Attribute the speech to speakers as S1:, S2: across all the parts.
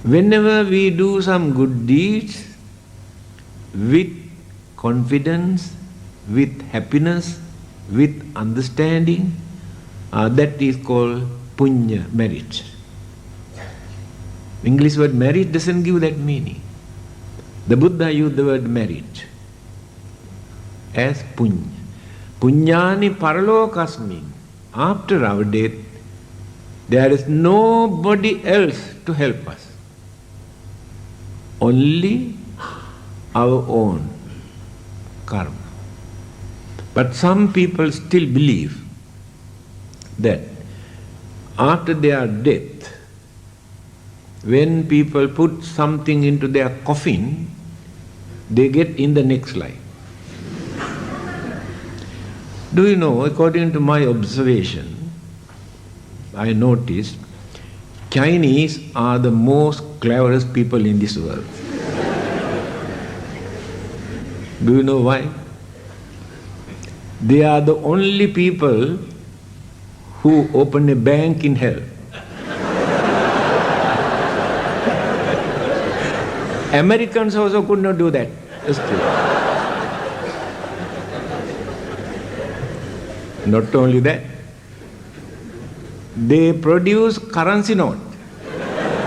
S1: Whenever we do some good deeds, with confidence, with happiness, with understanding, that is called punya, merit. English word merit doesn't give that meaning. The Buddha used the word merit as punya. Punyani paralokasmin. After our death, there is nobody else to help us. Only our own karma. But some people still believe that after their death, when people put something into their coffin, they get in the next life. Do you know, according to my observation, I noticed Chinese are the most cleverest people in this world. Do you know why? They are the only people who open a bank in hell. Americans also could not do that. That's true. Not only that, they produce currency note,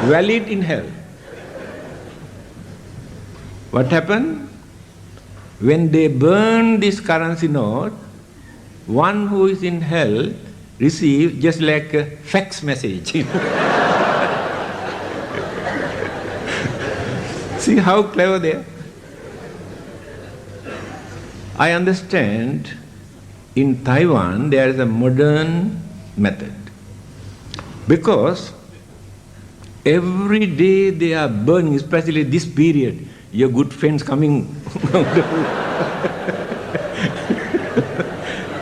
S1: valid in hell. What happened? When they burn this currency note, one who is in hell receives just like a fax message. See how clever they are? I understand in Taiwan there is a modern method. Because every day they are burning, especially this period, your good friends coming.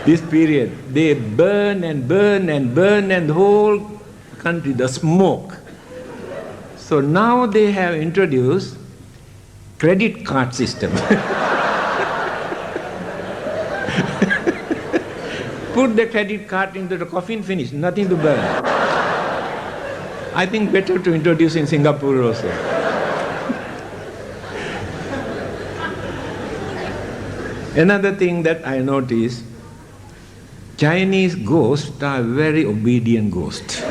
S1: This period, they burn and burn and burn, and the whole country, the smoke. So now they have introduced credit card system. Put the credit card into the coffin, finish, nothing to burn. I think better to introduce in Singapore also. Another thing that I noticed, Chinese ghosts are very obedient ghosts.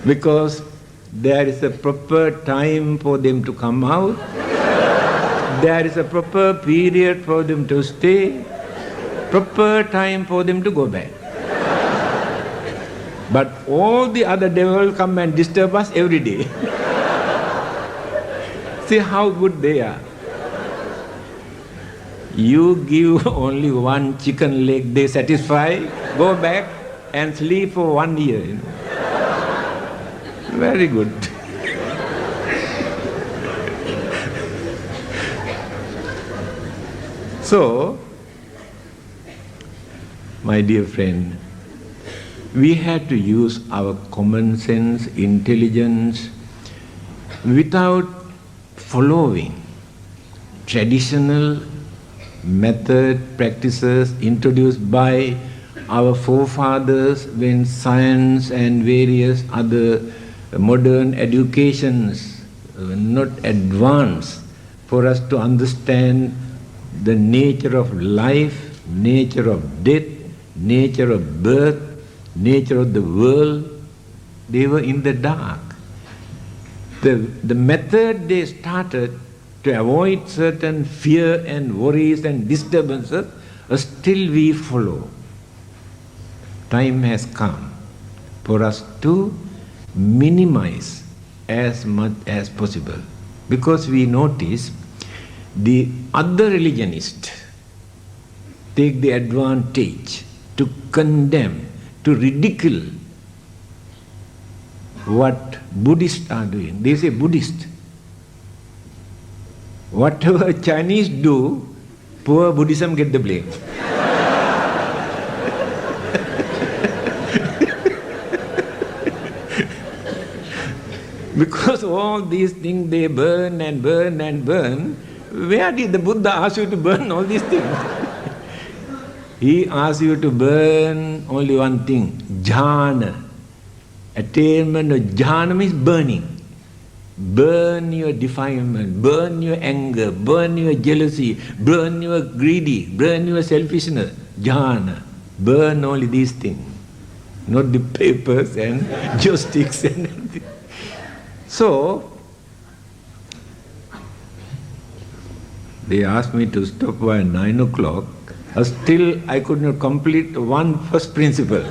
S1: Because there is a proper time for them to come out, there is a proper period for them to stay, proper time for them to go back. But all the other devils come and disturb us every day. See how good they are. You give only one chicken leg, they satisfy, go back and sleep for 1 year. You know. Very good. So, my dear friend, we had to use our common sense, intelligence, without following traditional method, practices introduced by our forefathers when science and various other modern educations were not advanced for us to understand the nature of life, nature of death, nature of birth, nature of the world. They were in the dark. The method they started to avoid certain fear and worries and disturbances, still we follow. Time has come for us to minimize as much as possible, because we notice the other religionists take the advantage to condemn, to ridicule what Buddhists are doing. They say Buddhist. Whatever Chinese do, poor Buddhism get the blame. Because all these things they burn and burn and burn, where did the Buddha ask you to burn all these things? He asked you to burn only one thing, jhana. Attainment of jhana means burning. Burn your defilement, burn your anger, burn your jealousy, burn your greedy, burn your selfishness. Jhana. Burn only these things. Not the papers and joysticks and everything. So, they asked me to stop by 9 o'clock. Still, I could not complete one first principle.